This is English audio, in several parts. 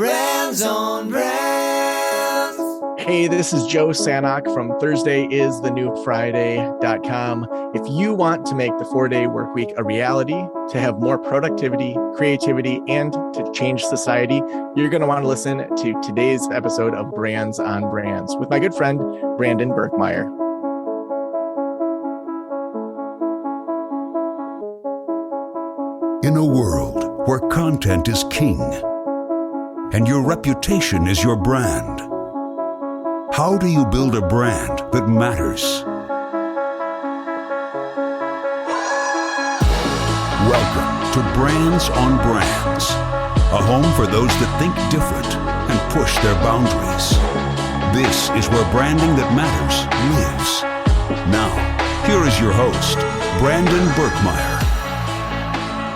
Brands on Brands. Hey, this is Joe Sanok from ThursdayIsTheNewFriday.com. If you want to make the 4-day work week a reality, to have more productivity, creativity, and to change society, you're going to want to listen to today's episode of Brands on Brands with my good friend, Brandon Birkmeyer. In a world where content is king and your reputation is your brand, how do you build a brand that matters? Welcome to Brands on Brands, a home for those that think different and push their boundaries. This is where branding that matters lives. Now, here is your host, Brandon Birkmeyer.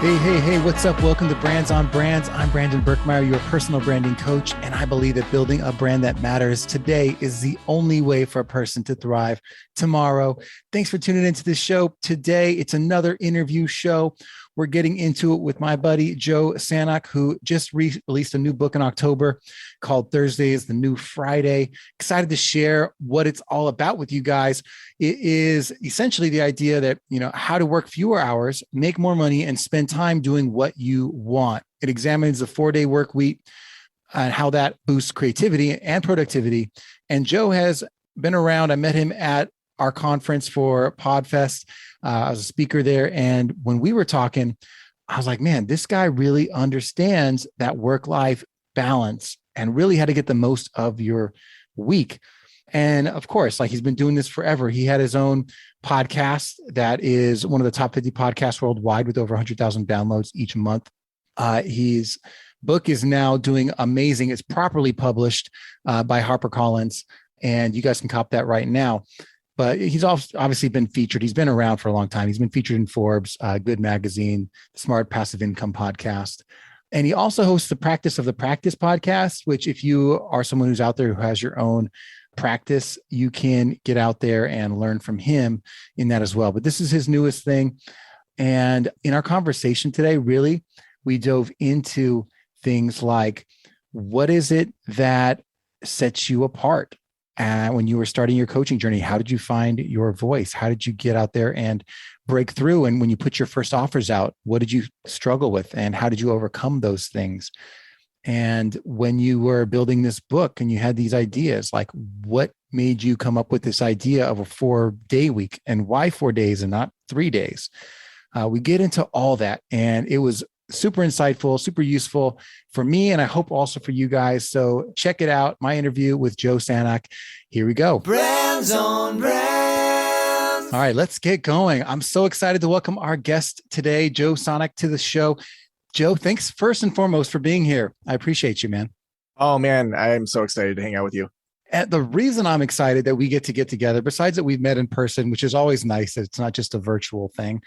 Hey, what's up? Welcome to Brands on Brands. I'm Brandon Birkmeyer, your personal branding coach, and I believe that building a brand that matters today is the only way for a person to thrive tomorrow. Thanks for tuning into this show. Today, it's another interview show. We're getting into it with my buddy, Joe Sanok, who just released a new book in October called Thursday is the New Friday. Excited to share what it's all about with you guys. It is essentially the idea that, how to work fewer hours, make more money, and spend time doing what you want. It examines the 4-day work week and how that boosts creativity and productivity. And Joe has been around. I met him at our conference for PodFest. I was a speaker there. And when we were talking, I was like, man, this guy really understands that work-life balance and really how to get the most of your week. And of course, he's been doing this forever. He had his own podcast that is one of the top 50 podcasts worldwide with over 100,000 downloads each month. His book is now doing amazing. It's properly published by HarperCollins, and you guys can cop that right now. But he's obviously been featured. He's been around for a long time. He's been featured in Forbes, Good Magazine, the Smart Passive Income podcast. And he also hosts the Practice of the Practice podcast, which if you are someone who's out there who has your own practice, you can get out there and learn from him in that as well. But this is his newest thing. And in our conversation today, really, we dove into things like, what is it that sets you apart? And when you were starting your coaching journey, how did you find your voice? How did you get out there and break through? And when you put your first offers out, what did you struggle with? And how did you overcome those things? And when you were building this book and you had these ideas, what made you come up with this idea of a 4-day week, and why 4 days and not 3 days? We get into all that, and it was super insightful, super useful for me, and I hope also for you guys. So check it out, my interview with Joe Sanok. Here we go. Brands on Brands. All right, let's get going. I'm so excited to welcome our guest today, Joe Sanok, to the show. Joe, thanks first and foremost for being here. I appreciate you, man. Oh, man, I'm so excited to hang out with you. And the reason I'm excited that we get together, besides that we've met in person, which is always nice, it's not just a virtual thing,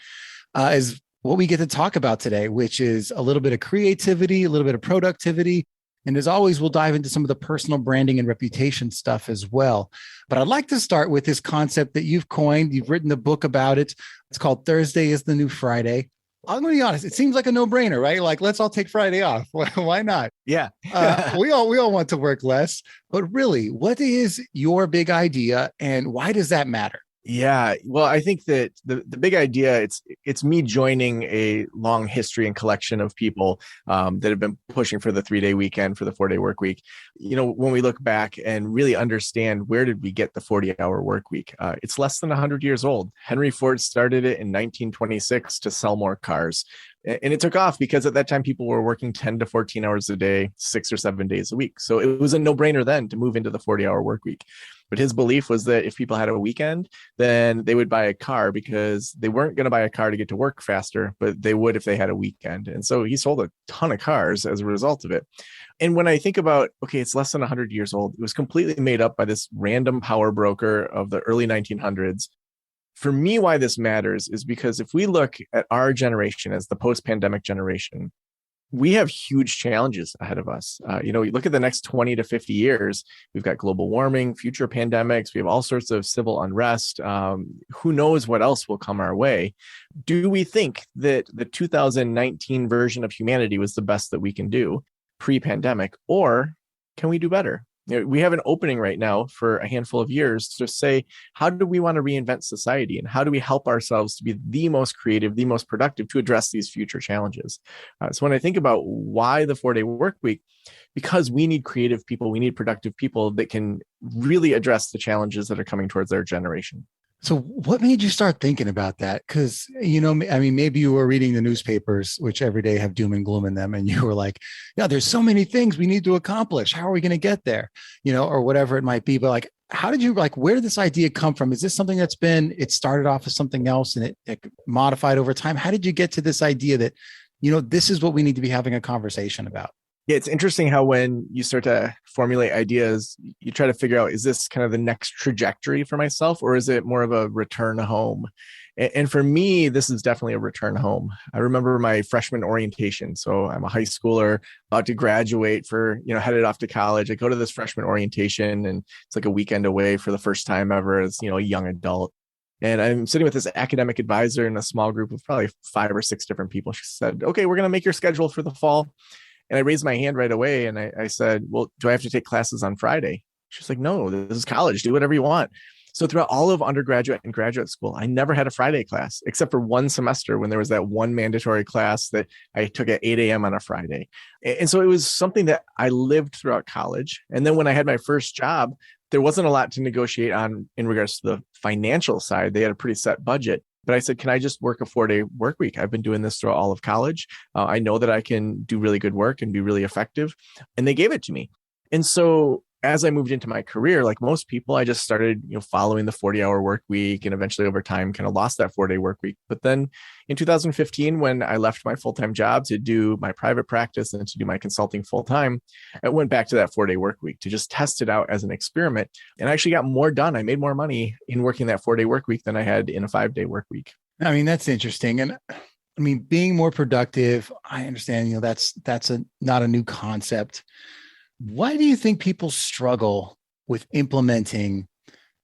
is what we get to talk about today, which is a little bit of creativity, a little bit of productivity. And as always, we'll dive into some of the personal branding and reputation stuff as well. But I'd like to start with this concept that you've coined. You've written a book about it. It's called Thursday is the New Friday. I'm going to be honest. It seems like a no-brainer, right? Let's all take Friday off. Why not? Yeah. we all want to work less. But really, what is your big idea and why does that matter? Yeah, well, I think that the big idea, it's me joining a long history and collection of people that have been pushing for the 3-day weekend, for the 4-day work week. When we look back and really understand, where did we get the 40-hour work week? It's less than 100 years old. Henry Ford started it in 1926 to sell more cars. And it took off because at that time, people were working 10 to 14 hours a day, 6 or 7 days a week. So it was a no-brainer then to move into the 40-hour work week. But his belief was that if people had a weekend, then they would buy a car, because they weren't going to buy a car to get to work faster, but they would if they had a weekend. And so he sold a ton of cars as a result of it. And when I think about, okay, it's less than 100 years old, it was completely made up by this random power broker of the early 1900s. For me, why this matters is because if we look at our generation as the post-pandemic generation, we have huge challenges ahead of us. You look at the next 20 to 50 years, we've got global warming, future pandemics, we have all sorts of civil unrest. Who knows what else will come our way? Do we think that the 2019 version of humanity was the best that we can do? pre-pandemic, or can we do better? We have an opening right now for a handful of years to say, how do we want to reinvent society, and how do we help ourselves to be the most creative, the most productive to address these future challenges? So when I think about why the 4-day work week, because we need creative people, we need productive people that can really address the challenges that are coming towards our generation. So what made you start thinking about that? Because, maybe you were reading the newspapers, which every day have doom and gloom in them. And you were like, yeah, there's so many things we need to accomplish. How are we going to get there? Or whatever it might be. But like, how did you, where did this idea come from? Is this something it started off as something else and it modified over time? How did you get to this idea that, this is what we need to be having a conversation about? Yeah, it's interesting how when you start to formulate ideas, you try to figure out, is this kind of the next trajectory for myself, or is it more of a return home? And for me, this is definitely a return home. I remember my freshman orientation. So I'm a high schooler about to graduate headed off to college. I go to this freshman orientation, and it's like a weekend away for the first time ever as, a young adult. And I'm sitting with this academic advisor in a small group of probably 5 or 6 different people. She said, okay, we're going to make your schedule for the fall. And I raised my hand right away and I said, well, do I have to take classes on Friday? She's like, no, this is college. Do whatever you want. So throughout all of undergraduate and graduate school, I never had a Friday class, except for one semester when there was that one mandatory class that I took at 8 a.m. on a Friday. And so it was something that I lived throughout college. And then when I had my first job, there wasn't a lot to negotiate on in regards to the financial side. They had a pretty set budget. But I said, can I just work a 4-day work week? I've been doing this throughout all of college. I know that I can do really good work and be really effective. And they gave it to me. And so as I moved into my career, like most people, I just started, following the 40-hour work week, and eventually over time kind of lost that 4-day work week. But then in 2015, when I left my full-time job to do my private practice and to do my consulting full-time, I went back to that 4-day work week to just test it out as an experiment. And I actually got more done. I made more money in working that 4-day work week than I had in a 5-day work week. I mean, that's interesting. And being more productive, I understand, that's not a new concept. Why do you think people struggle with implementing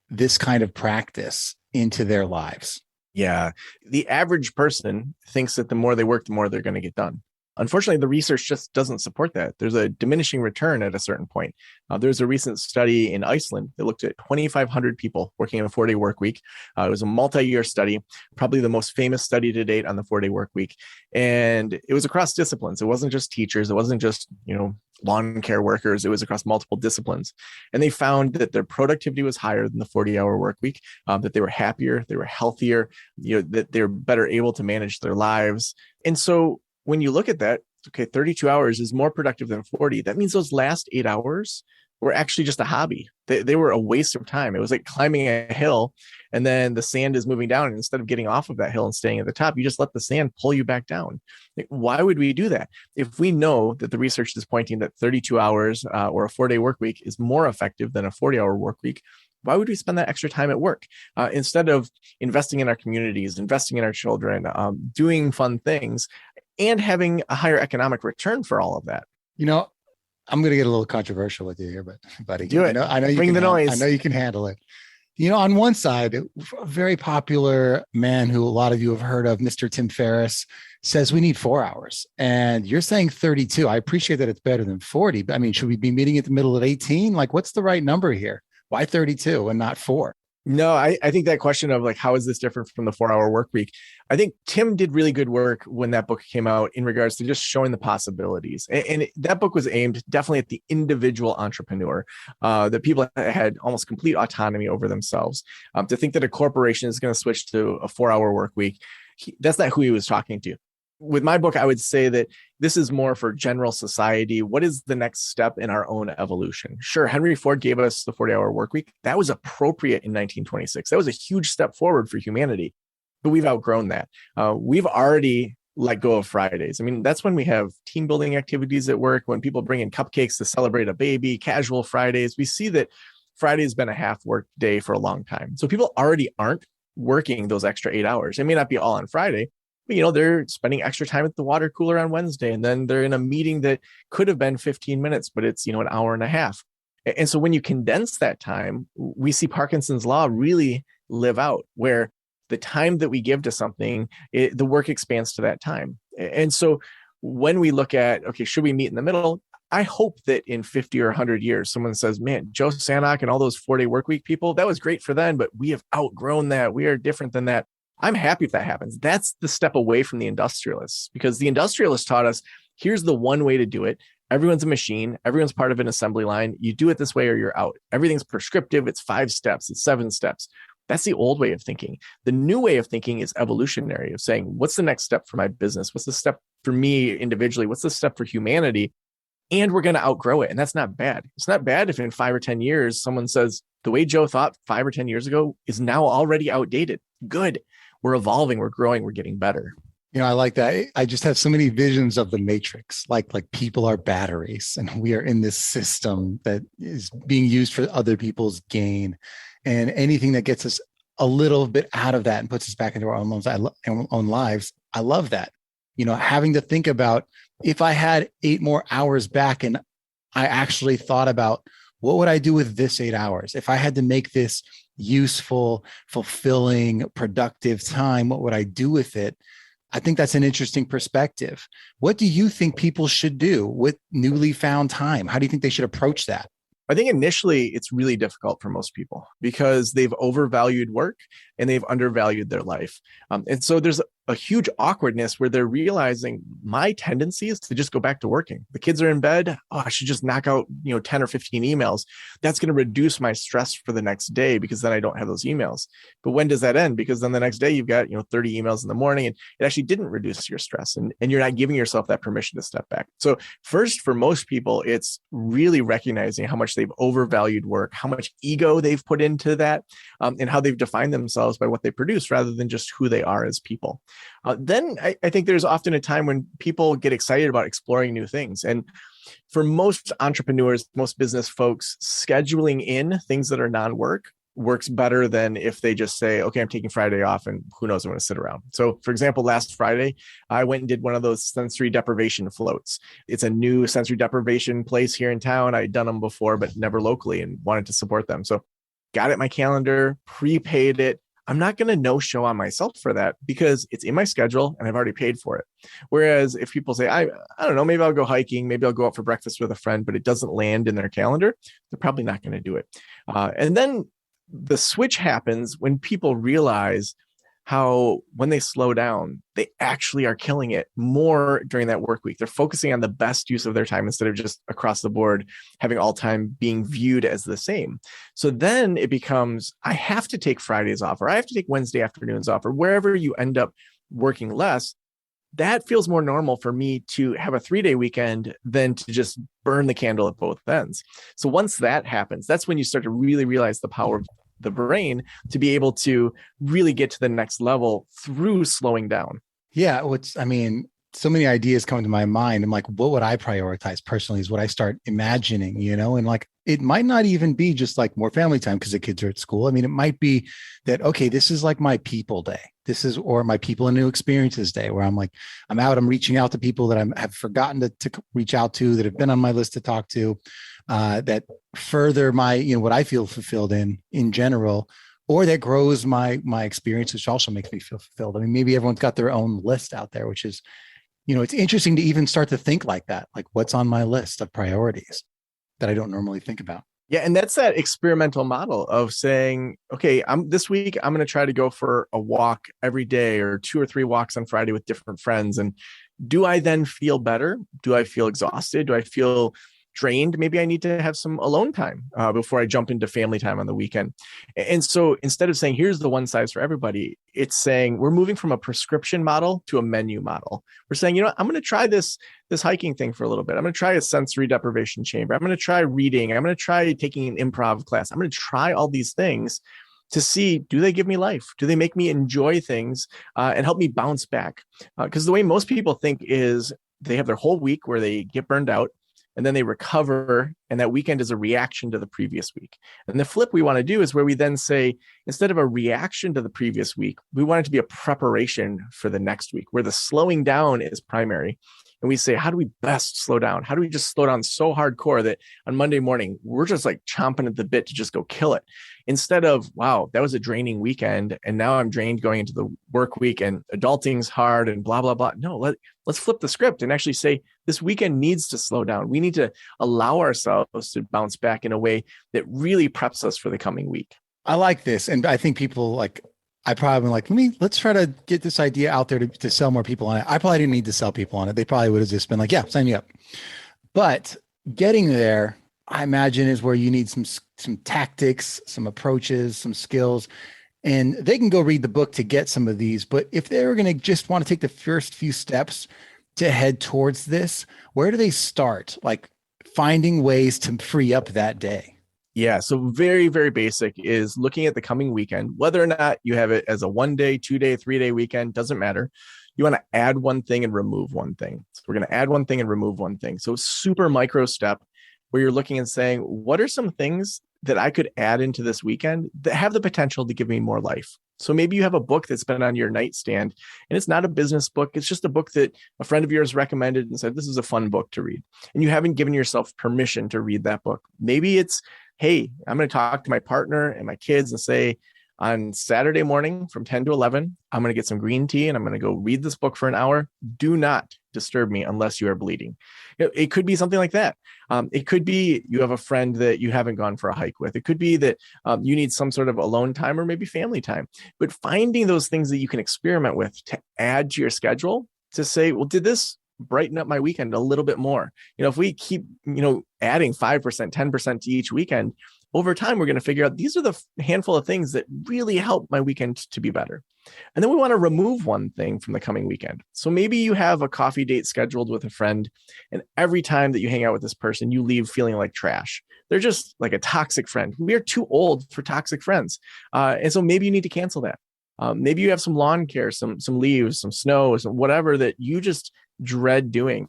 this kind of practice into their lives? Yeah. The average person thinks that the more they work, the more they're going to get done. Unfortunately, the research just doesn't support that. There's a diminishing return at a certain point. There's a recent study in Iceland that looked at 2,500 people working in a 4-day work week. It was a multi-year study, probably the most famous study to date on the 4-day work week. And it was across disciplines. It wasn't just teachers. It wasn't just, lawn care workers. It was across multiple disciplines. And they found that their productivity was higher than the 40-hour work week, that they were happier, they were healthier, that they're better able to manage their lives. And so when you look at that, okay, 32 hours is more productive than 40. That means those last 8 hours were actually just a hobby. They were a waste of time. It was like climbing a hill and then the sand is moving down. And instead of getting off of that hill and staying at the top, you just let the sand pull you back down. Like, why would we do that? If we know that the research is pointing that 32 hours or a 4-day work week is more effective than a 40-hour work week, why would we spend that extra time at work instead of investing in our communities, investing in our children, doing fun things, and having a higher economic return for all of that? I'm going to get a little controversial with you here, but buddy, do it. I know you bring can the noise. I know you can handle it. On one side, a very popular man who a lot of you have heard of, Mr. Tim Ferriss, says we need 4 hours, and you're saying 32. I appreciate that it's better than 40, but should we be meeting at the middle at 18? Like, what's the right number here? Why 32 and not 4? No, I think that question of like, how is this different from the 4-hour work week? I think Tim did really good work when that book came out in regards to just showing the possibilities. And that book was aimed definitely at the individual entrepreneur, that people had almost complete autonomy over themselves. To think that a corporation is going to switch to a 4-hour work week, that's not who he was talking to. With my book, I would say that this is more for general society. What is the next step in our own evolution? Sure, Henry Ford gave us the 40-hour work week. That was appropriate in 1926. That was a huge step forward for humanity, but we've outgrown that. We've already let go of Fridays. That's when we have team building activities at work, when people bring in cupcakes to celebrate a baby, casual Fridays. We see that Friday has been a half work day for a long time. So people already aren't working those extra 8 hours. It may not be all on Friday, but they're spending extra time at the water cooler on Wednesday, and then they're in a meeting that could have been 15 minutes, but it's, an hour and a half. And so when you condense that time, we see Parkinson's law really live out, where the time that we give to something, the work expands to that time. And so when we look at, okay, should we meet in the middle? I hope that in 50 or 100 years, someone says, man, Joe Sanok and all those 4-day work week people, that was great for them, but we have outgrown that. We are different than that. I'm happy if that happens. That's the step away from the industrialists, because the industrialists taught us, here's the one way to do it. Everyone's a machine. Everyone's part of an assembly line. You do it this way or you're out. Everything's prescriptive. It's 5 steps. It's 7 steps. That's the old way of thinking. The new way of thinking is evolutionary, of saying, what's the next step for my business? What's the step for me individually? What's the step for humanity? And we're going to outgrow it. And that's not bad. It's not bad if in 5 or 10 years, someone says, the way Joe thought 5 or 10 years ago is now already outdated. Good. We're evolving. We're growing. We're getting better. I like that. I just have so many visions of the matrix, like people are batteries and we are in this system that is being used for other people's gain. And anything that gets us a little bit out of that and puts us back into our own lives. I love that. Having to think about, if I had 8 more hours back and I actually thought about, what would I do with this 8 hours? If I had to make this useful, fulfilling, productive time, what would I do with it? I think that's an interesting perspective. What do you think people should do with newly found time? How do you think they should approach that? I think initially it's really difficult for most people because they've overvalued work and they've undervalued their life. And so there's a huge awkwardness where they're realizing my tendency is to just go back to working. The kids are in bed. Oh, I should just knock out, 10 or 15 emails. That's going to reduce my stress for the next day because then I don't have those emails. But when does that end? Because then the next day you've got, 30 emails in the morning and it actually didn't reduce your stress and you're not giving yourself that permission to step back. So first, for most people, it's really recognizing how much they've overvalued work, how much ego they've put into that, and how they've defined themselves by what they produce rather than just who they are as people. Then I think there's often a time when people get excited about exploring new things. And for most entrepreneurs, most business folks, scheduling in things that are non-work works better than if they just say, okay, I'm taking Friday off and who knows, I'm going to sit around. So for example, last Friday, I went and did one of those sensory deprivation floats. It's a new sensory deprivation place here in town. I'd done them before, but never locally, and wanted to support them. So got it in my calendar, prepaid it. I'm not going to no-show on myself for that because it's in my schedule and I've already paid for it. Whereas if people say, I don't know, maybe I'll go hiking, maybe I'll go out for breakfast with a friend, but it doesn't land in their calendar, they're probably not going to do it. And then the switch happens when people realize how when they slow down, they actually are killing it more during that work week. They're focusing on the best use of their time instead of just across the board, having all time being viewed as the same. So then it becomes, I have to take Fridays off, or I have to take Wednesday afternoons off, or wherever you end up working less. That feels more normal for me to have a 3-day weekend than to just burn the candle at both ends. So once that happens, that's when you start to really realize the power of the brain to be able to really get to the next level through slowing down. Yeah. So many ideas come to my mind. I'm like, what would I prioritize personally is what I start imagining, and like, it might not even be just like more family time because the kids are at school. It might be that, okay, this is like my people day. Or my people and new experiences day, where I'm reaching out to people that I have forgotten to reach out to, that have been on my list to talk to, that further my, what I feel fulfilled in general, or that grows my experience, which also makes me feel fulfilled. Maybe everyone's got their own list out there, which is, it's interesting to even start to think like that, like what's on my list of priorities that I don't normally think about. Yeah. And that's that experimental model of saying, okay, this week, I'm going to try to go for a walk every day or 2 or 3 walks on Friday with different friends. And do I then feel better? Do I feel exhausted? Do I feel drained? Maybe I need to have some alone time before I jump into family time on the weekend. And so instead of saying, here's the one size for everybody, it's saying we're moving from a prescription model to a menu model. We're saying, I'm going to try this hiking thing for a little bit. I'm going to try a sensory deprivation chamber. I'm going to try reading. I'm going to try taking an improv class. I'm going to try all these things to see, do they give me life? Do they make me enjoy things and help me bounce back? Because the way most people think is they have their whole week where they get burned out, and then they recover And that weekend is a reaction to the previous week. And the flip we want to do is where we then say, instead of a reaction to the previous week, we want it to be a preparation for the next week, where the slowing down is primary. And we say, how do we best slow down? How do we just slow down so hardcore that on Monday morning, we're just like chomping at the bit to just go kill it? Instead of, wow, that was a draining weekend, and now I'm drained going into the work week, and adulting's hard and blah, blah, blah. No, let's flip the script and actually say, this weekend needs to slow down. We need to allow ourselves to bounce back in a way that really preps us for the coming week. I like this. And I think people I probably like, let's try to get this idea out there to sell more people on it. I probably didn't need to sell people on it. They probably would have just been like, yeah, sign me up. But getting there, I imagine, is where you need some tactics, some approaches, some skills, and they can go read the book to get some of these. But if they were going to just want to take the first few steps to head towards this, where do they start? Like finding ways to free up that day. Yeah. So very, very basic is looking at the coming weekend, whether or not you have it as a 1 day, 2 day, 3 day weekend, doesn't matter. You want to add one thing and remove one thing. So we're going to add one thing and remove one thing. So super micro step where you're looking and saying, what are some things that I could add into this weekend that have the potential to give me more life? So maybe you have a book that's been on your nightstand and it's not a business book. It's just a book that a friend of yours recommended and said, this is a fun book to read. And you haven't given yourself permission to read that book. Maybe it's, hey, I'm going to talk to my partner and my kids and say, on Saturday morning from 10 to 11, I'm going to get some green tea and I'm going to go read this book for an hour. Do not disturb me unless you are bleeding. It could be something like that. It could be you have a friend that you haven't gone for a hike with. It could be that you need some sort of alone time or maybe family time. But finding those things that you can experiment with to add to your schedule to say, well, did this brighten up my weekend a little bit more? If we keep, adding 5%, 10% to each weekend, over time, we're going to figure out these are the handful of things that really help my weekend to be better. And then we want to remove one thing from the coming weekend. So maybe you have a coffee date scheduled with a friend, and every time that you hang out with this person, you leave feeling like trash. They're just like a toxic friend. We are too old for toxic friends. And so maybe you need to cancel that. Maybe you have some lawn care, some leaves, some snow, some whatever that you just dread doing.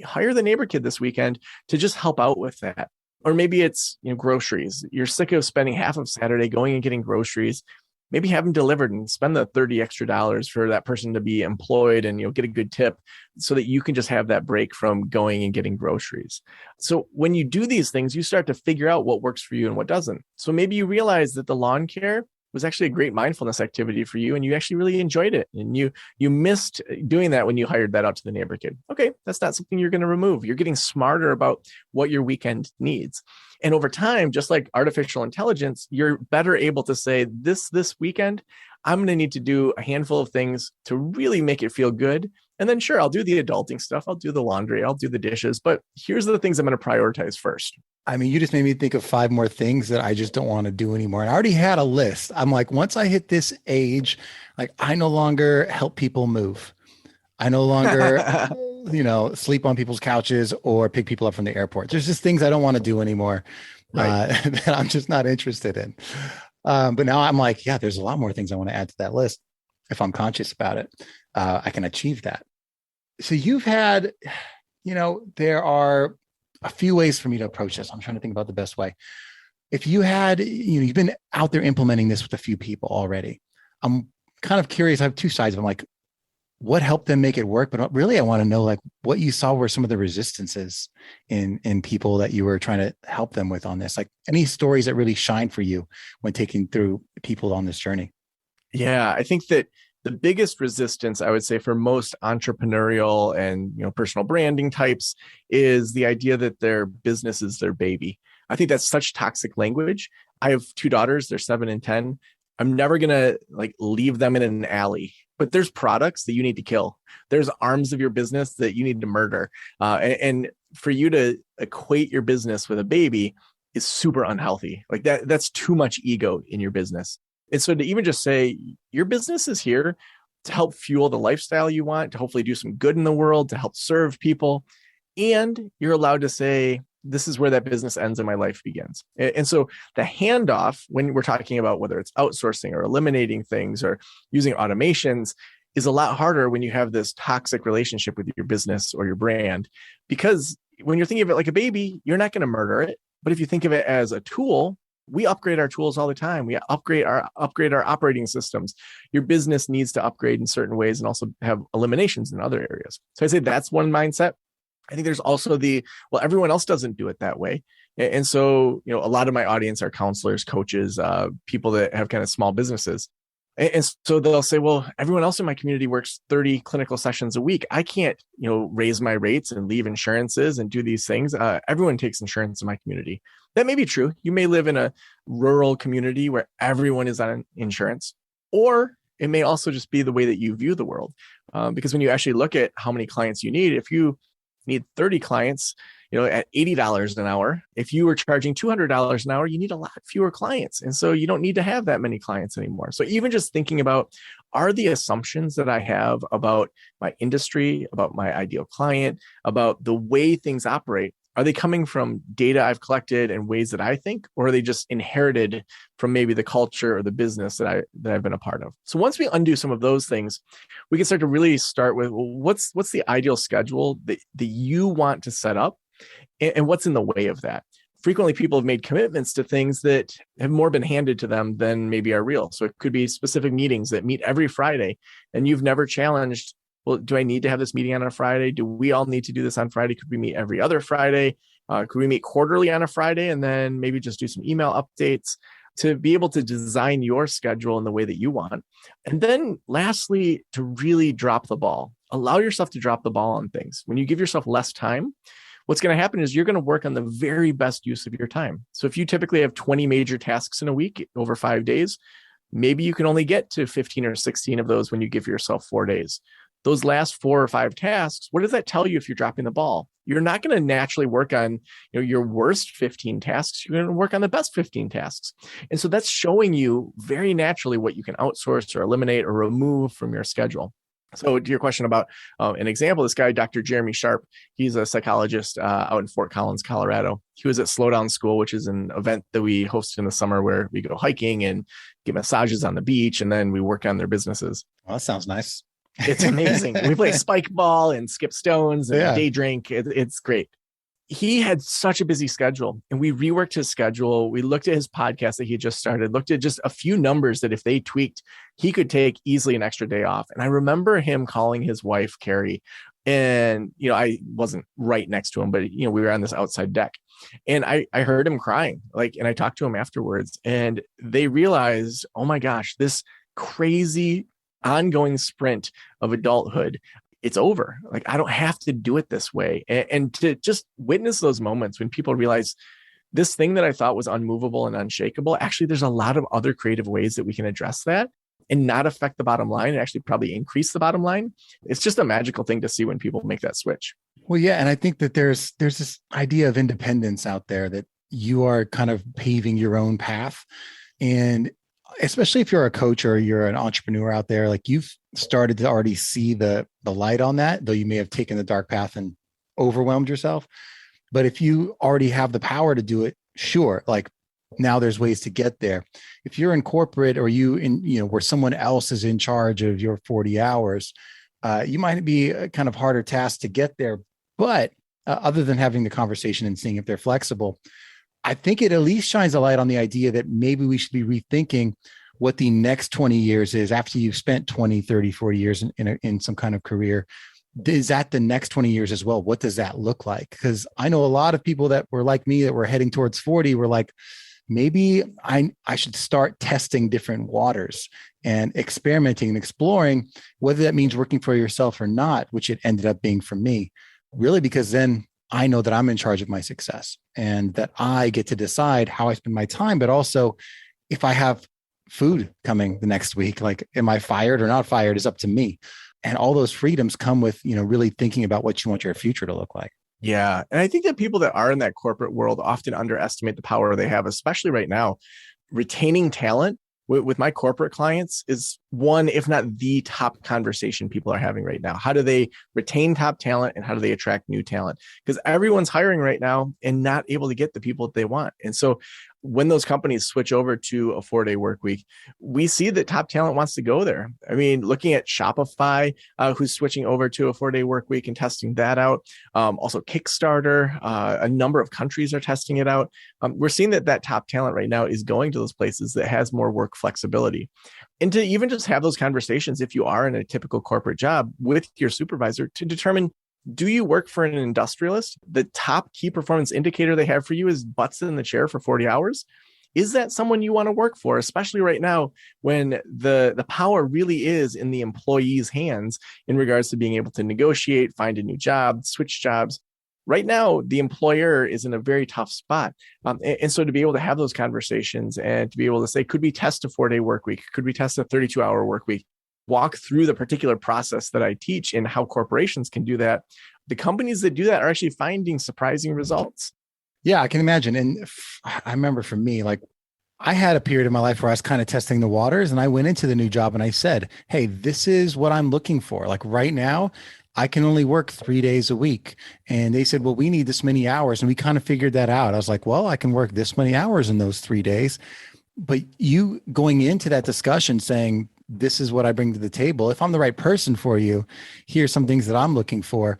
Hire the neighbor kid this weekend to just help out with that. Or maybe it's groceries. You're sick of spending half of Saturday going and getting groceries. Maybe have them delivered and spend the $30 extra for that person to be employed and get a good tip so that you can just have that break from going and getting groceries. So when you do these things, you start to figure out what works for you and what doesn't. So maybe you realize that the lawn care was actually a great mindfulness activity for you and you actually really enjoyed it. And you missed doing that when you hired that out to the neighbor kid. Okay, that's not something you're going to remove. You're getting smarter about what your weekend needs. And over time, just like artificial intelligence, you're better able to say this weekend, I'm going to need to do a handful of things to really make it feel good. And then sure, I'll do the adulting stuff. I'll do the laundry. I'll do the dishes. But here's the things I'm going to prioritize first. I mean, you just made me think of 5 more things that I just don't want to do anymore. And I already had a list. I'm like, once I hit this age, like I no longer help people move. I no longer, sleep on people's couches or pick people up from the airport. There's just things I don't want to do anymore that I'm just not interested in. But now I'm like, yeah, there's a lot more things I want to add to that list. If I'm conscious about it, I can achieve that. So you've had, there are a few ways for me to approach this. I'm trying to think about the best way. If you had, you've been out there implementing this with a few people already. I'm kind of curious. I have 2 sides. I'm like, what helped them make it work? But really, I want to know like what you saw were some of the resistances in people that you were trying to help them with on this. Like any stories that really shine for you when taking through people on this journey. Yeah, I think that the biggest resistance, I would say, for most entrepreneurial and personal branding types is the idea that their business is their baby. I think that's such toxic language. I have 2 daughters, they're 7 and 10. I'm never going to leave them in an alley, but there's products that you need to kill. There's arms of your business that you need to murder. And for you to equate your business with a baby is super unhealthy. Like that's too much ego in your business. And so to even just say your business is here to help fuel the lifestyle you want, to hopefully do some good in the world, to help serve people. And you're allowed to say, this is where that business ends and my life begins. And so the handoff, when we're talking about whether it's outsourcing or eliminating things or using automations, is a lot harder when you have this toxic relationship with your business or your brand, because when you're thinking of it like a baby, you're not going to murder it. But if you think of it as a tool, we upgrade our tools all the time. We upgrade our operating systems. Your business needs to upgrade in certain ways and also have eliminations in other areas. So I say that's one mindset. I think there's also everyone else doesn't do it that way. And so, a lot of my audience are counselors, coaches, people that have kind of small businesses. And so they'll say, well, everyone else in my community works 30 clinical sessions a week. I can't, raise my rates and leave insurances and do these things. Everyone takes insurance in my community. That may be true. You may live in a rural community where everyone is on insurance, or it may also just be the way that you view the world. Because when you actually look at how many clients you need, if you need 30 clients, at $80 an hour, if you were charging $200 an hour, you need a lot fewer clients. And so you don't need to have that many clients anymore. So even just thinking about, are the assumptions that I have about my industry, about my ideal client, about the way things operate, are they coming from data I've collected and ways that I think, or are they just inherited from maybe the culture or the business that I've been a part of? So once we undo some of those things, we can start to really start with, well, what's the ideal schedule that you want to set up, and what's in the way of that? Frequently, people have made commitments to things that have more been handed to them than maybe are real. So it could be specific meetings that meet every Friday, and you've never challenged, well, do I need to have this meeting on a Friday? Do we all need to do this on Friday? Could we meet every other Friday? Could we meet quarterly on a Friday and then maybe just do some email updates to be able to design your schedule in the way that you want? And then lastly, to really drop the ball. Allow yourself to drop the ball on things. When you give yourself less time, what's going to happen is you're going to work on the very best use of your time. So if you typically have 20 major tasks in a week over 5 days, maybe you can only get to 15 or 16 of those when you give yourself 4 days. Those last 4 or 5 tasks, what does that tell you if you're dropping the ball? You're not going to naturally work on your worst 15 tasks. You're going to work on the best 15 tasks. And so that's showing you very naturally what you can outsource or eliminate or remove from your schedule. So to your question about an example, this guy, Dr. Jeremy Sharp, he's a psychologist out in Fort Collins, Colorado. He was at Slowdown School, which is an event that we host in the summer where we go hiking and get massages on the beach, and then we work on their businesses. Well, that sounds nice. It's amazing. We play spike ball and skip stones and day drink. It's great. He had such a busy schedule, and we reworked his schedule. We looked at his podcast that he just started, looked at just a few numbers that if they tweaked, he could take easily an extra day off. And I remember him calling his wife, Carrie, and, I wasn't right next to him, but, we were on this outside deck, and I heard him crying, and I talked to him afterwards, and they realized, oh my gosh, this crazy ongoing sprint of adulthood, it's over. I don't have to do it this way. And to just witness those moments when people realize this thing that I thought was unmovable and unshakable, actually, there's a lot of other creative ways that we can address that and not affect the bottom line and actually probably increase the bottom line. It's just a magical thing to see when people make that switch. Well, yeah. And I think that there's this idea of independence out there, that you are kind of paving your own path. And especially if you're a coach or you're an entrepreneur out there, you've started to already see the light on that, though you may have taken the dark path and overwhelmed yourself. But if you already have the power to do it, sure. Now there's ways to get there. If you're in corporate or where someone else is in charge of your 40 hours, you might be a kind of harder task to get there. But other than having the conversation and seeing if they're flexible, I think it at least shines a light on the idea that maybe we should be rethinking what the next 20 years is after you've spent 20, 30, 40 years in some kind of career. Is that the next 20 years as well? What does that look like? Because I know a lot of people that were like me that were heading towards 40 were like, maybe I should start testing different waters and experimenting and exploring, whether that means working for yourself or not, which it ended up being for me, really, because then I know that I'm in charge of my success and that I get to decide how I spend my time, but also if I have food coming the next week, am I fired or not fired is up to me. And all those freedoms come with, really thinking about what you want your future to look like. Yeah. And I think that people that are in that corporate world often underestimate the power they have, especially right now. Retaining talent with my corporate clients is one, if not the top conversation people are having right now. How do they retain top talent and how do they attract new talent? Because everyone's hiring right now and not able to get the people that they want. And so when those companies switch over to a 4-day work week, we see that top talent wants to go there. I mean, looking at Shopify, who's switching over to a 4-day work week and testing that out. Also Kickstarter, a number of countries are testing it out. We're seeing that top talent right now is going to those places that has more work flexibility. And to even just have those conversations, if you are in a typical corporate job with your supervisor, to determine, do you work for an industrialist? The top key performance indicator they have for you is butts in the chair for 40 hours. Is that someone you want to work for, especially right now when the power really is in the employee's hands in regards to being able to negotiate, find a new job, switch jobs? Right now, the employer is in a very tough spot. And so to be able to have those conversations and to be able to say, could we test a 4-day work week? Could we test a 32-hour work week? Walk through the particular process that I teach and how corporations can do that. The companies that do that are actually finding surprising results. Yeah, I can imagine. And I remember for me, like I had a period of my life where I was kind of testing the waters, and I went into the new job and I said, hey, this is what I'm looking for. Like right now, I can only work 3 days a week. And they said, well, we need this many hours. And we kind of figured that out. I was like, well, I can work this many hours in those 3 days. But you going into that discussion saying, this is what I bring to the table. If I'm the right person for you, here's some things that I'm looking for.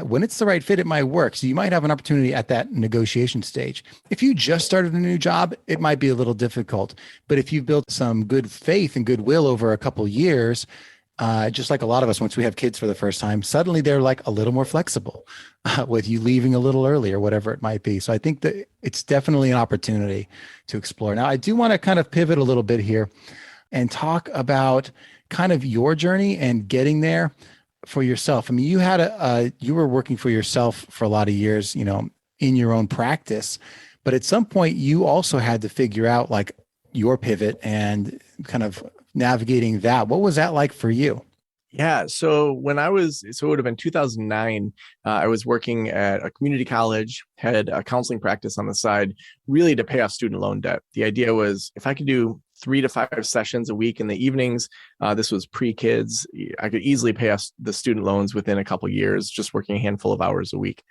When it's the right fit, it might work. So you might have an opportunity at that negotiation stage. If you just started a new job, it might be a little difficult. But if you've built some good faith and goodwill over a couple of years, just like a lot of us, once we have kids for the first time, suddenly they're like a little more flexible with you leaving a little early or whatever it might be. So I think that it's definitely an opportunity to explore. Now, I do want to kind of pivot a little bit here and talk about kind of your journey and getting there for yourself. I mean, you had you were working for yourself for a lot of years, you know, in your own practice, but at some point you also had to figure out like your pivot and kind of navigating that. What was that like for you? Yeah. So it would have been 2009. I was working at a community college, had a counseling practice on the side, really to pay off student loan debt. The idea was if I could do 3 to 5 sessions a week in the evenings, this was pre-kids, I could easily pay off the student loans within a couple of years, just working a handful of hours a week.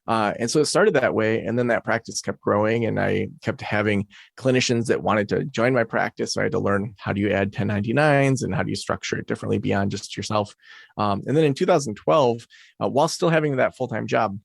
And so it started that way. And then that practice kept growing and I kept having clinicians that wanted to join my practice. So I had to learn, how do you add 1099s and how do you structure it differently beyond just yourself? And then in 2012, while still having that full-time job,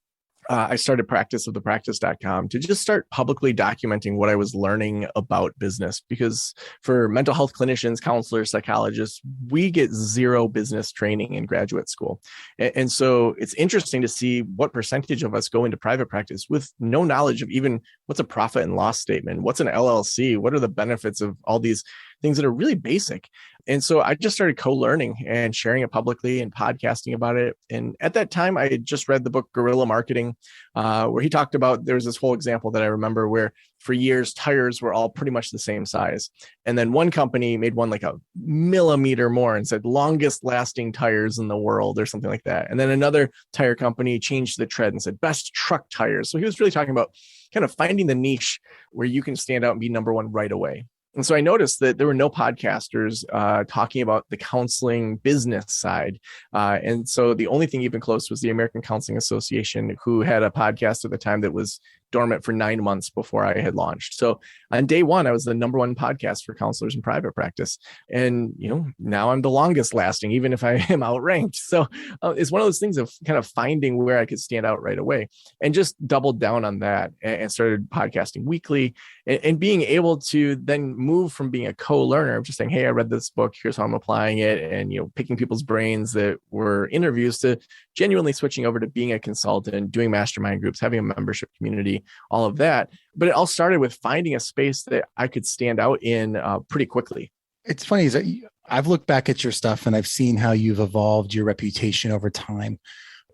I started practiceofthepractice.com to just start publicly documenting what I was learning about business, because for mental health clinicians, counselors, psychologists, we get zero business training in graduate school. And so it's interesting to see what percentage of us go into private practice with no knowledge of even what's a profit and loss statement, what's an LLC, what are the benefits of all these things that are really basic. And so I just started co-learning and sharing it publicly and podcasting about it. And at that time, I had just read the book Guerrilla Marketing, where he talked about, there was this whole example that I remember where for years, tires were all pretty much the same size. And then one company made one like a millimeter more and said longest lasting tires in the world or something like that. And then another tire company changed the tread and said best truck tires. So he was really talking about kind of finding the niche where you can stand out and be number one right away. And so I noticed that there were no podcasters talking about the counseling business side. And so the only thing even close was the American Counseling Association, who had a podcast at the time that was dormant for 9 months before I had launched. So on day one, I was the number one podcast for counselors in private practice. And, you know, now I'm the longest lasting, even if I am outranked. So it's one of those things of kind of finding where I could stand out right away and just doubled down on that and started podcasting weekly and being able to then move from being a co-learner of just saying, hey, I read this book, here's how I'm applying it. And, you know, picking people's brains that were interviews to genuinely switching over to being a consultant, doing mastermind groups, having a membership community, all of that. But it all started with finding a space that I could stand out in pretty quickly. It's funny is that I've looked back at your stuff and I've seen how you've evolved your reputation over time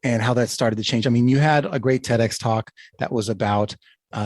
and how that started to change. I mean, you had a great TEDx talk that was about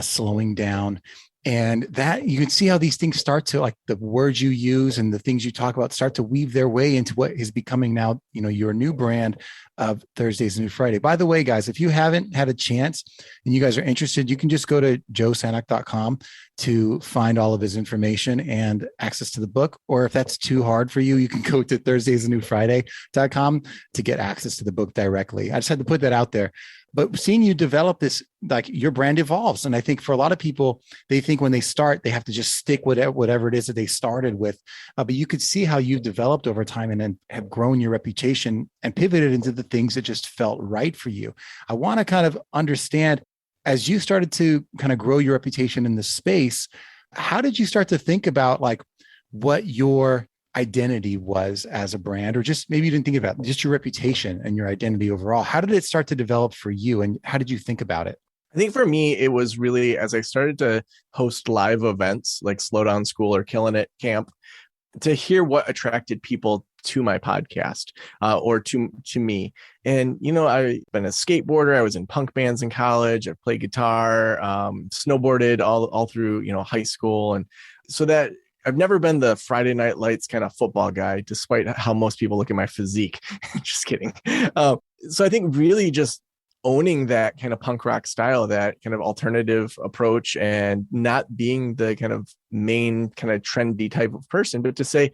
slowing down. And that you can see how these things start to, like the words you use and the things you talk about, start to weave their way into what is becoming now, you know, your new brand of Thursdays and New Friday. By the way, guys, if you haven't had a chance and you guys are interested, you can just go to joesanok.com to find all of his information and access to the book. Or if that's too hard for you, you can go to thursdaysandnewfriday.com to get access to the book directly. I just had to put that out there. But seeing you develop this, like your brand evolves. And I think for a lot of people, they think when they start, they have to just stick with whatever it is that they started with. But you could see how you've developed over time and then have grown your reputation and pivoted into the things that just felt right for you. I want to kind of understand, as you started to kind of grow your reputation in this space, how did you start to think about like what your identity was as a brand, or just maybe you didn't think about it, just your reputation and your identity overall? How did it start to develop for you, and how did you think about it? I think for me, it was really as I started to host live events like Slow Down School or Killing It Camp, to hear what attracted people to my podcast or to me. And, I've been a skateboarder. I was in punk bands in college. I played guitar, snowboarded all through, high school. And so that I've never been the Friday Night Lights kind of football guy, despite how most people look at my physique. Just kidding. So I think really just owning that kind of punk rock style, that kind of alternative approach, and not being the kind of main kind of trendy type of person, but to say,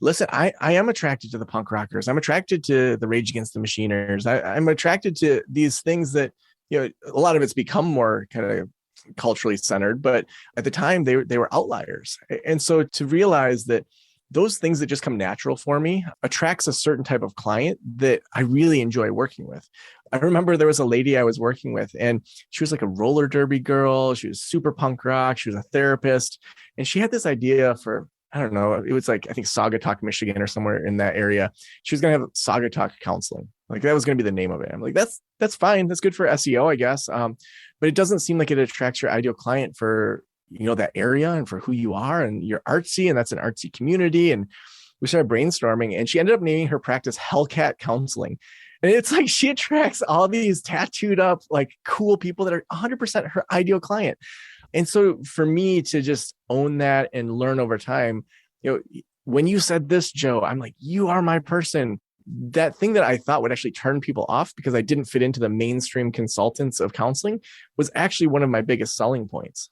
listen, I am attracted to the punk rockers. I'm attracted to the Rage Against the Machiners. I'm attracted to these things that, a lot of it's become more kind of culturally centered, but at the time they were outliers. And so to realize that those things that just come natural for me attracts a certain type of client that I really enjoy working with. I remember there was a lady I was working with, and she was like a roller derby girl. She was super punk rock. She was a therapist, and she had this idea for, I don't know, it was like, I think Saga Talk, Michigan or somewhere in that area. She was going to have Saga Talk counseling. Like that was going to be the name of it. I'm like, that's fine. That's good for SEO, I guess. But it doesn't seem like it attracts your ideal client for, that area and for who you are, and you're artsy, and that's an artsy community. And we started brainstorming, and she ended up naming her practice Hellcat Counseling. And it's like, she attracts all these tattooed up, like cool people that are 100% her ideal client. And so for me to just own that and learn over time, when you said this, Joe, I'm like, you are my person. That thing that I thought would actually turn people off because I didn't fit into the mainstream consultants of counseling was actually one of my biggest selling points.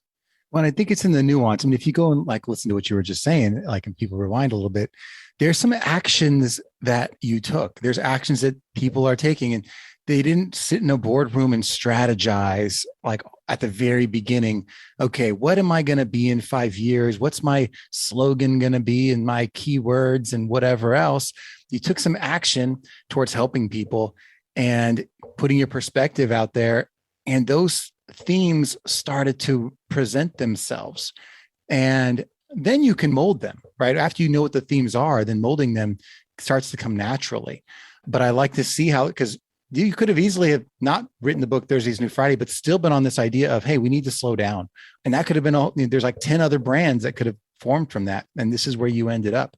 Well, I think it's in the nuance. I mean, if you go and like listen to what you were just saying, like, and people rewind a little bit, there's some actions that you took. There's actions that people are taking, and they didn't sit in a boardroom and strategize like at the very beginning. Okay, what am I going to be in 5 years? What's my slogan going to be, and my keywords and whatever else? You took some action towards helping people and putting your perspective out there, and those themes started to present themselves. And then you can mold them, right? After you know what the themes are, then molding them starts to come naturally. But I like to see how, because you could have easily have not written the book Thursday's New Friday, but still been on this idea of, hey, we need to slow down. And that could have been, there's like 10 other brands that could have formed from that. And this is where you ended up.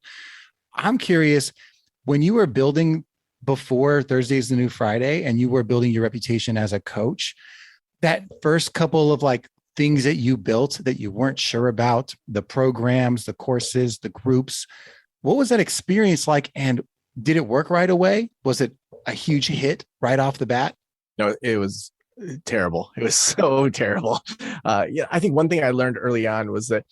I'm curious, when you were building before Thursday's the New Friday and you were building your reputation as a coach, that first couple of like things that you built that you weren't sure about, the programs, the courses, the groups, what was that experience like? And did it work right away? Was it a huge hit right off the bat? No, it was terrible. It was so terrible. I think one thing I learned early on was that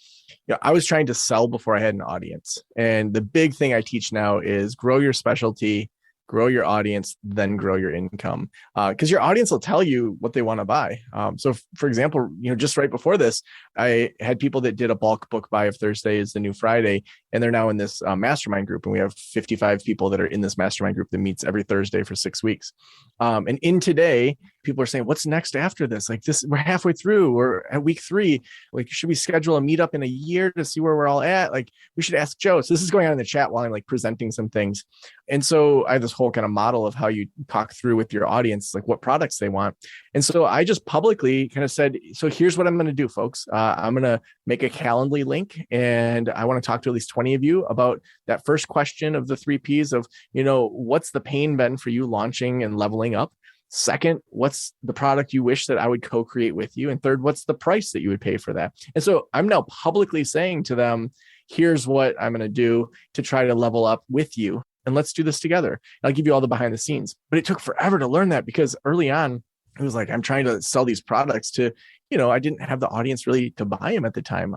I was trying to sell before I had an audience. And the big thing I teach now is grow your specialty, grow your audience, then grow your income. Because your audience will tell you what they want to buy. So for example, just right before this, I had people that did a bulk book buy of Thursday is the New Friday, and they're now in this mastermind group. And we have 55 people that are in this mastermind group that meets every Thursday for 6 weeks. And in today, people are saying, what's next after this? Like this, we're halfway through, we're at week 3. Like, should we schedule a meetup in a year to see where we're all at? Like, we should ask Joe. So this is going on in the chat while I'm like presenting some things. And so I have this whole kind of model of how you talk through with your audience, like what products they want. And so I just publicly kind of said, so here's what I'm going to do, folks. I'm going to make a Calendly link, and I want to talk to at least 20 of you about that first question of the 3 Ps of, what's the pain been for you launching and leveling up? Second, what's the product you wish that I would co-create with you? And third, what's the price that you would pay for that? And so I'm now publicly saying to them, here's what I'm going to do to try to level up with you. And let's do this together. I'll give you all the behind the scenes. But it took forever to learn that, because early on, it was like, I'm trying to sell these products to, I didn't have the audience really to buy them at the time.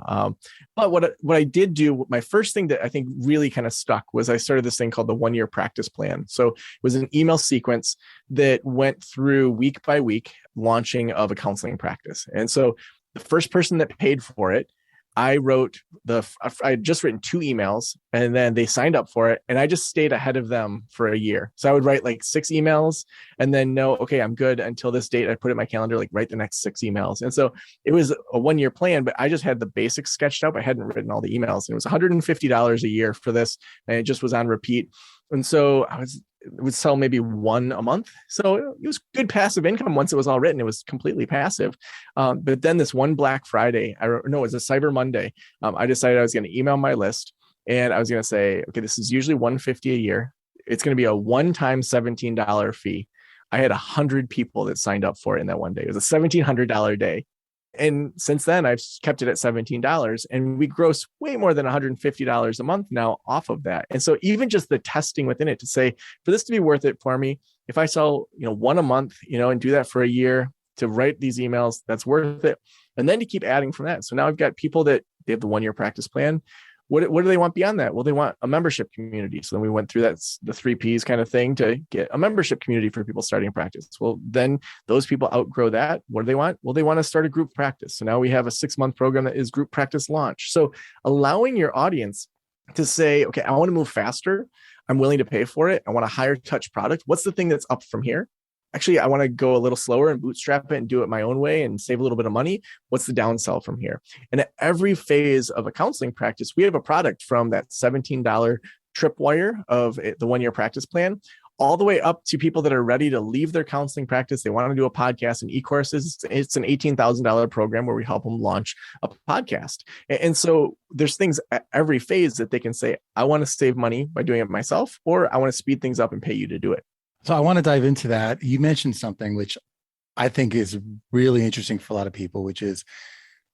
But what I did do, my first thing that I think really kind of stuck was I started this thing called the 1-year practice plan. So it was an email sequence that went through week by week launching of a counseling practice. And so the first person that paid for it, I had just written 2 emails, and then they signed up for it, and I just stayed ahead of them for a year. So I would write like 6 emails and then know, okay, I'm good until this date. I put it in my calendar, like write the next 6 emails. And so it was a 1-year plan, but I just had the basics sketched out. I hadn't written all the emails, and it was $150 a year for this. And it just was on repeat. And so it would sell maybe 1 a month. So it was good passive income. Once it was all written, it was completely passive. But then this one Black Friday, it was a Cyber Monday. I decided I was going to email my list, and I was going to say, okay, this is usually $150 a year. It's going to be a one-time $17 fee. I had 100 people that signed up for it in that one day. It was a $1,700 day. And since then, I've kept it at $17, and we gross way more than $150 a month now off of that. And so even just the testing within it to say, for this to be worth it for me, if I sell, 1 a month, and do that for a year to write these emails, that's worth it. And then to keep adding from that. So now I've got people that they have the 1-year practice plan. What do they want beyond that? Well, they want a membership community. So then we went through the 3 Ps kind of thing to get a membership community for people starting practice. Well, then those people outgrow that. What do they want? Well, they want to start a group practice. So now we have a 6-month program that is group practice launch. So allowing your audience to say, okay, I want to move faster. I'm willing to pay for it. I want a higher touch product. What's the thing that's up from here? Actually, I want to go a little slower and bootstrap it and do it my own way and save a little bit of money. What's the downsell from here? And at every phase of a counseling practice, we have a product from that $17 tripwire of the 1-year practice plan, all the way up to people that are ready to leave their counseling practice. They want to do a podcast and e-courses. It's an $18,000 program where we help them launch a podcast. And so there's things at every phase that they can say, I want to save money by doing it myself, or I want to speed things up and pay you to do it. So I want to dive into that. You mentioned something which I think is really interesting for a lot of people, which is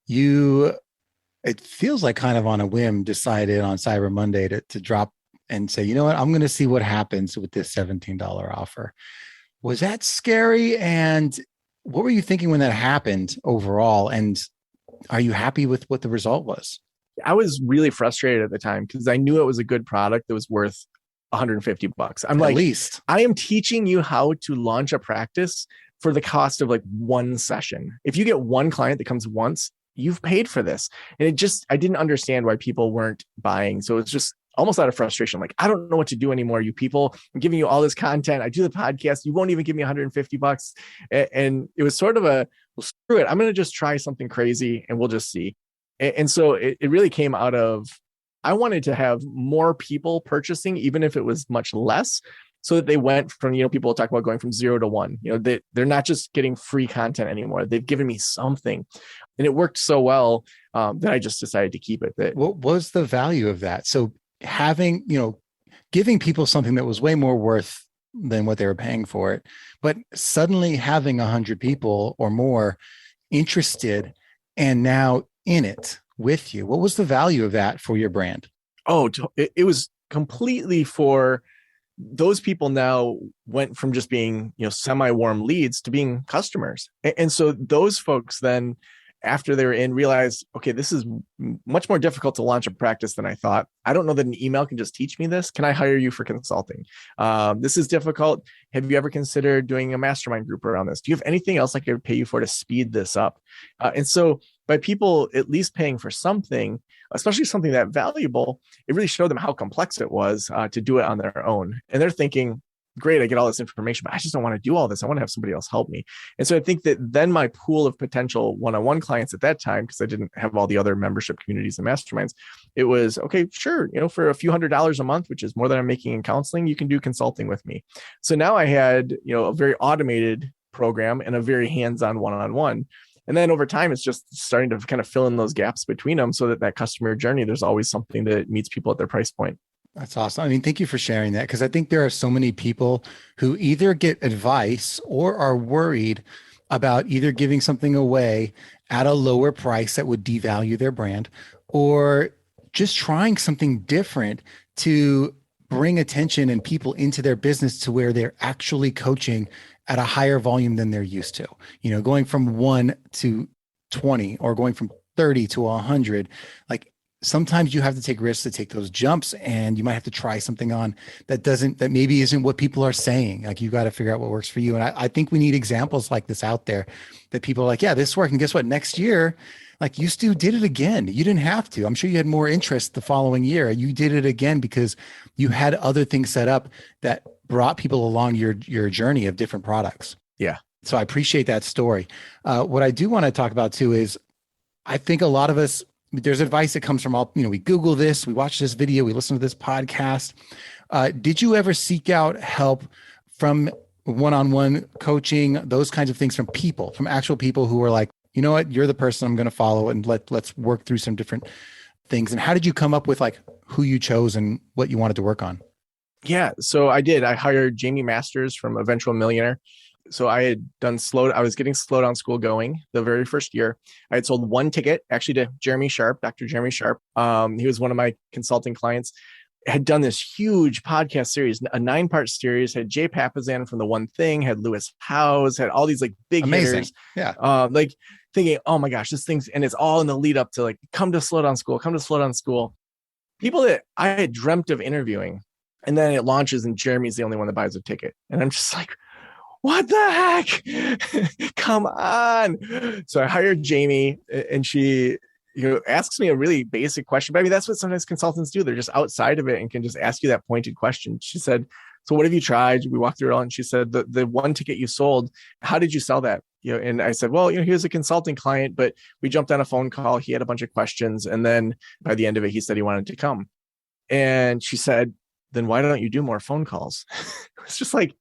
it feels like kind of on a whim decided on Cyber Monday to drop and say, you know what, I'm going to see what happens with this $17 offer. Was that scary? And what were you thinking when that happened overall? And are you happy with what the result was? I was really frustrated at the time because I knew it was a good product that was worth $150. I'm like, at least I am teaching you how to launch a practice for the cost of like 1 session. If you get 1 client that comes once, you've paid for this. And I didn't understand why people weren't buying. So it's just almost out of frustration. Like, I don't know what to do anymore. You people, I'm giving you all this content. I do the podcast. You won't even give me $150. And it was sort of well, screw it. I'm going to just try something crazy and we'll just see. And so it really came out of, I wanted to have more people purchasing, even if it was much less, so that they went from, people talk about going from 0 to 1. They're not just getting free content anymore. They've given me something. And it worked so well that I just decided to keep it. What was the value of that? So having, giving people something that was way more worth than what they were paying for it, but suddenly having 100 people or more interested and now in it with you. What was the value of that for your brand? Oh, it was completely for those people. Now went from just being, semi-warm leads to being customers. And so those folks then, after they were in, realized, okay, this is much more difficult to launch a practice than I thought. I don't know that an email can just teach me this. Can I hire you for consulting? This is difficult. Have you ever considered doing a mastermind group around this? Do you have anything else I could pay you for to speed this up? And so by people at least paying for something, especially something that valuable, it really showed them how complex it was to do it on their own. And they're thinking, great, I get all this information, but I just don't want to do all this. I want to have somebody else help me. And so I think that then my pool of potential one-on-one clients at that time, because I didn't have all the other membership communities and masterminds, it was, okay, sure, for a few $100s a month, which is more than I'm making in counseling, you can do consulting with me. So now I had, a very automated program and a very hands-on one-on-one. And then over time, it's just starting to kind of fill in those gaps between them so that customer journey, there's always something that meets people at their price point. That's awesome. I mean, thank you for sharing that, because I think there are so many people who either get advice or are worried about either giving something away at a lower price that would devalue their brand, or just trying something different to bring attention and people into their business to where they're actually coaching at a higher volume than they're used to, going from 1 to 20 or going from 30 to 100, like sometimes you have to take risks to take those jumps, and you might have to try something on that maybe isn't what people are saying. Like you got to figure out what works for you. And I think we need examples like this out there that people are like, yeah, this worked. And guess what? Next year, like you still did it again. You didn't have to. I'm sure you had more interest the following year. You did it again because you had other things set up that brought people along your journey of different products. Yeah. So I appreciate that story. What I do want to talk about too is I think a lot of us, there's advice that comes from all, we Google this, we watch this video, we listen to this podcast. Did you ever seek out help from one-on-one coaching, those kinds of things from actual people who were like, you know what, you're the person I'm going to follow, and let's work through some different things. And how did you come up with like who you chose and what you wanted to work on? Yeah. So I hired Jamie Masters from Eventual Millionaire. So I was getting Slow Down School going the very first year. I had sold one ticket actually to Jeremy Sharp, Dr. Jeremy Sharp. He was one of my consulting clients. Had done this huge podcast series, a 9-part series, had Jay Papasan from The One Thing, had Lewis Howes, had all these like big Amazing. hitters. Yeah. Like thinking, oh my gosh, and it's all in the lead up to like, come to Slow Down School. People that I had dreamt of interviewing. And then it launches and Jeremy's the only one that buys a ticket. And I'm just like, what the heck? Come on. So I hired Jamie, and she asks me a really basic question. But I mean, that's what sometimes consultants do. They're just outside of it and can just ask you that pointed question. She said, so what have you tried? We walked through it all. And she said, the one ticket you sold, how did you sell that? And I said, well, he was a consulting client, but we jumped on a phone call. He had a bunch of questions. And then by the end of it, he said he wanted to come. And she said, then why don't you do more phone calls? It's just like,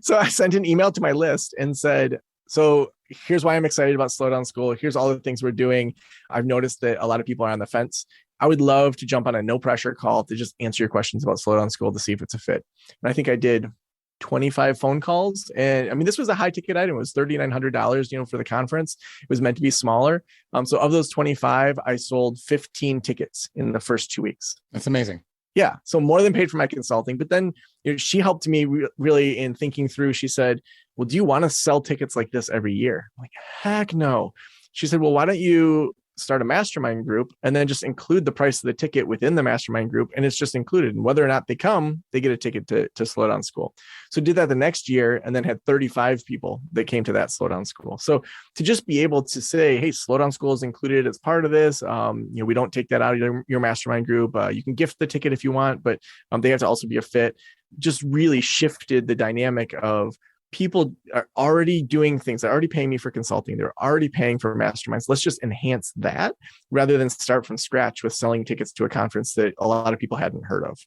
so I sent an email to my list and said, so here's why I'm excited about Slow Down School. Here's all the things we're doing. I've noticed that a lot of people are on the fence. I would love to jump on a no pressure call to just answer your questions about Slow Down School to see if it's a fit. And I think I did 25 phone calls. And I mean, this was a high ticket item. It was $3,900, for the conference. It was meant to be smaller. So of those 25, I sold 15 tickets in the first 2 weeks. That's amazing. Yeah. So more than paid for my consulting, but then she helped me really in thinking through. She said, well, do you want to sell tickets like this every year? I'm like, heck no. She said, well, why don't you start a mastermind group and then just include the price of the ticket within the mastermind group, and it's just included. And whether or not they come, they get a ticket to Slow Down School. So did that the next year, and then had 35 people that came to that Slow Down School. So to just be able to say, hey, Slow Down School is included as part of this. We don't take that out of your mastermind group. You can gift the ticket if you want, but they have to also be a fit. Just really shifted the dynamic of people are already doing things. They're already paying me for consulting. They're already paying for masterminds. Let's just enhance that rather than start from scratch with selling tickets to a conference that a lot of people hadn't heard of.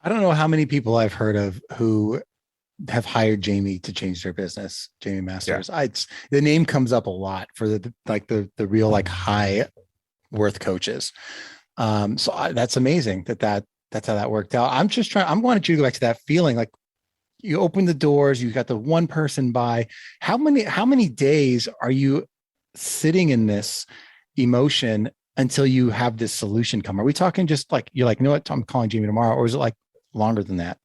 I don't know how many people I've heard of who have hired Jamie to change their business. Jamie Masters. Yeah. The name comes up a lot for the real like high worth coaches. So that's amazing that's how that worked out. I wanted you to go back to that feeling like, you open the doors, you got the one person buy. How many days are you sitting in this emotion until you have this solution come? Are we talking just like, you're like, you know what, I'm calling Jamie tomorrow? Or is it like longer than that?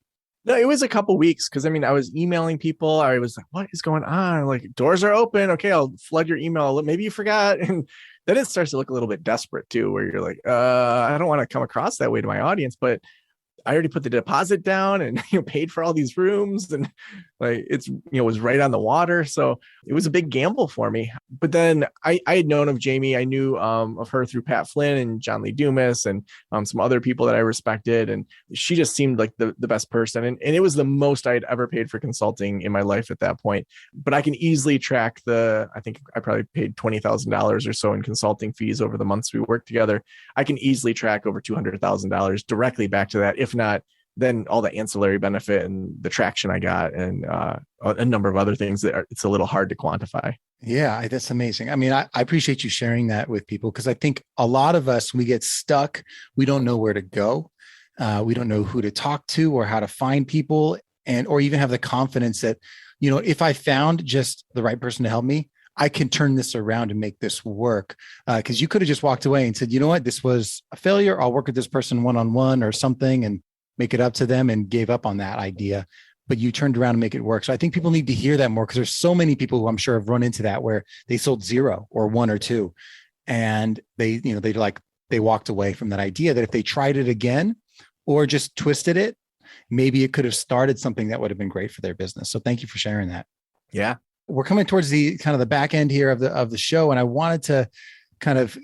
No, it was a couple weeks. Cause I mean, I was emailing people. I was like, what is going on? Like, doors are open. Okay. I'll flood your email. Maybe you forgot. And then it starts to look a little bit desperate too, where you're like, I don't want to come across that way to my audience, but I already put the deposit down and paid for all these rooms, and like it's was right on the water, so it was a big gamble for me. But then I had known of Jamie. I knew of her through Pat Flynn and John Lee Dumas and some other people that I respected, and she just seemed like the best person. And it was the most I had ever paid for consulting in my life at that point. But I can easily track I think I probably paid $20,000 or so in consulting fees over the months we worked together. I can easily track over $200,000 directly back to that. If not, then all the ancillary benefit and the traction I got, and a number of other things that it's a little hard to quantify. Yeah, that's amazing. I mean, I appreciate you sharing that with people, because I think a lot of us, we get stuck. We don't know where to go. We don't know who to talk to or how to find people, or even have the confidence that, if I found just the right person to help me, I can turn this around and make this work. Because you could have just walked away and said, you know what, this was a failure. I'll work with this person one-on-one or something and make it up to them, and gave up on that idea. but you turned around and make it work. So I think people need to hear that more, because there's so many people who I'm sure have run into that where they sold 0 or 1 or 2, and they walked away from that idea that if they tried it again or just twisted it, maybe it could have started something that would have been great for their business. So thank you for sharing that. Yeah. We're coming towards the kind of the back end here of the show, and I wanted to kind of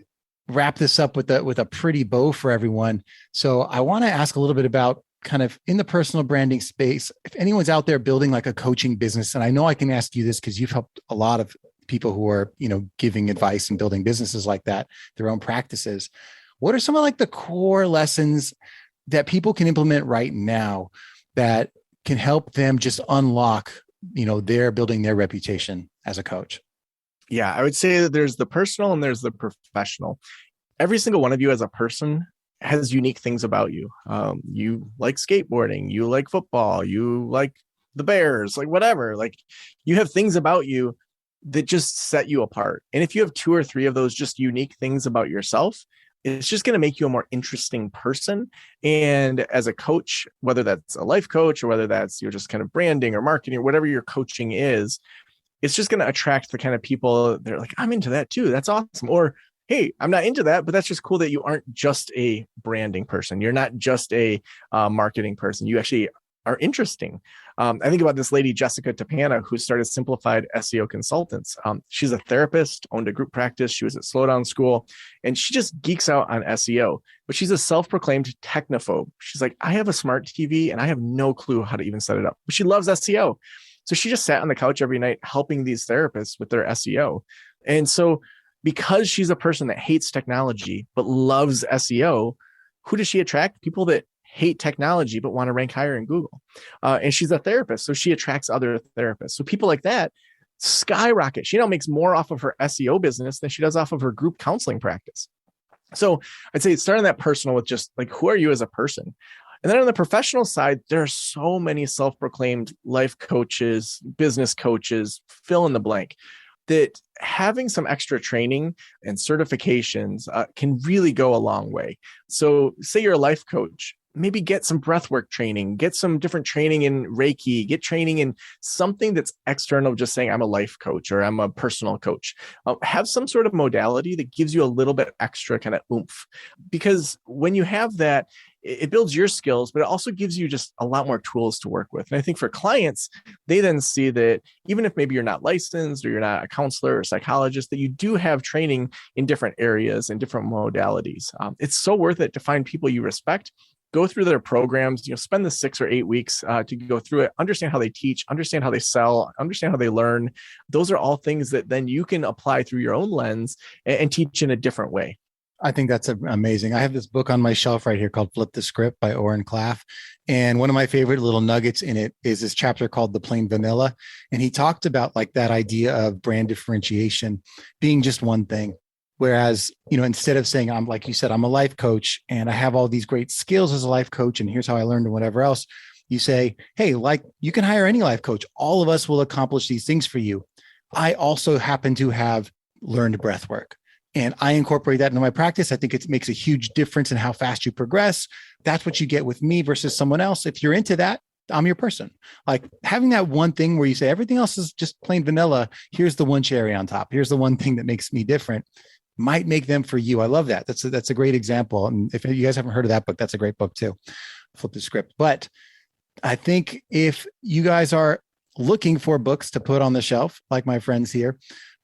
wrap this up with a pretty bow for everyone. So I want to ask a little bit about kind of in the personal branding space, if anyone's out there building like a coaching business, and I know I can ask you this because you've helped a lot of people who are, giving advice and building businesses like that, their own practices. What are some of like the core lessons that people can implement right now that can help them just unlock, their building their reputation as a coach? Yeah, I would say that there's the personal and there's the professional. Every single one of you as a person has unique things about you. You like skateboarding, you like football, you like the Bears, like whatever. Like you have things about you that just set you apart. And if you have 2 or 3 of those just unique things about yourself, it's just going to make you a more interesting person. And as a coach, whether that's a life coach or whether that's you're just kind of branding or marketing or whatever your coaching is, it's just going to attract the kind of people that are like, I'm into that too. That's awesome. Or, hey, I'm not into that, but that's just cool that you aren't just a branding person. You're not just a marketing person. You actually are interesting. I think about this lady, Jessica Tapana, who started Simplified SEO Consultants. She's a therapist, owned a group practice. She was at Slowdown School, and she just geeks out on SEO, but she's a self-proclaimed technophobe. She's like, I have a smart TV and I have no clue how to even set it up, but she loves SEO. So she just sat on the couch every night helping these therapists with their SEO. And so because she's a person that hates technology, but loves SEO, who does she attract? People that hate technology, but want to rank higher in Google. And she's a therapist, so she attracts other therapists. So people like that skyrocket. She now makes more off of her SEO business than she does off of her group counseling practice. So I'd say starting that personal with just like, who are you as a person? And then on the professional side, there are so many self-proclaimed life coaches, business coaches, fill in the blank, that having some extra training and certifications can really go a long way. So say you're a life coach, maybe get some breathwork training, get some different training in Reiki, get training in something that's external, just saying I'm a life coach or I'm a personal coach. Have some sort of modality that gives you a little bit extra kind of oomph, because when you have that, it builds your skills, but it also gives you just a lot more tools to work with. And I think for clients, they then see that even if maybe you're not licensed or you're not a counselor or psychologist, that you do have training in different areas and different modalities. It's so worth it to find people you respect, go through their programs, spend the 6 or 8 weeks to go through it, understand how they teach, understand how they sell, understand how they learn. Those are all things that then you can apply through your own lens and teach in a different way. I think that's amazing. I have this book on my shelf right here called Flip the Script by Oren Klaff. And one of my favorite little nuggets in it is this chapter called The Plain Vanilla. And he talked about like that idea of brand differentiation being just one thing. Whereas, instead of saying, I'm like you said, I'm a life coach and I have all these great skills as a life coach, and here's how I learned and whatever else, you say, hey, like you can hire any life coach. All of us will accomplish these things for you. I also happen to have learned breath work, and I incorporate that into my practice. I think it makes a huge difference in how fast you progress. That's what you get with me versus someone else. If you're into that, I'm your person. Like having that one thing where you say everything else is just plain vanilla. Here's the one cherry on top. Here's the one thing that makes me different. Might make them for you. I love that. That's a great example. And if you guys haven't heard of that book, that's a great book too. Flip the Script. But I think if you guys are looking for books to put on the shelf, like my friends here,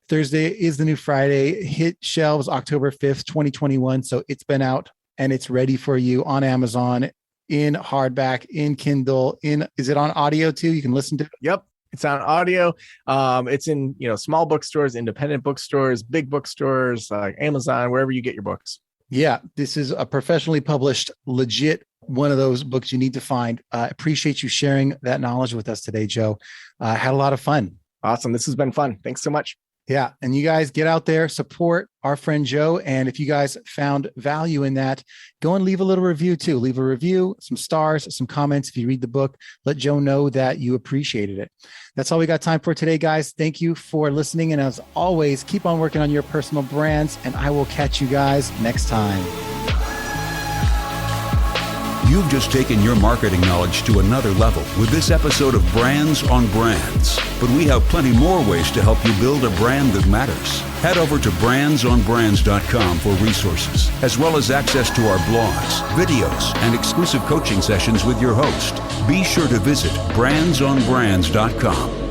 Thursday is the new Friday. Hit shelves October 5th, 2021. So it's been out and it's ready for you on Amazon, in hardback, in Kindle, is it on audio too? You can listen to it. Yep. It's on audio. It's in, small bookstores, independent bookstores, big bookstores, like Amazon, wherever you get your books. Yeah. This is a professionally published, legit one of those books you need to find. Appreciate you sharing that knowledge with us today, Joe. Had a lot of fun. Awesome. This has been fun. Thanks so much. Yeah. And you guys get out there, support our friend Joe. And if you guys found value in that, go and leave a little review too. Leave a review, some stars, some comments. If you read the book, let Joe know that you appreciated it. That's all we got time for today, guys. Thank you for listening. And as always, keep on working on your personal brands, and I will catch you guys next time. You've just taken your marketing knowledge to another level with this episode of Brands on Brands. But we have plenty more ways to help you build a brand that matters. Head over to brandsonbrands.com for resources, as well as access to our blogs, videos, and exclusive coaching sessions with your host. Be sure to visit brandsonbrands.com.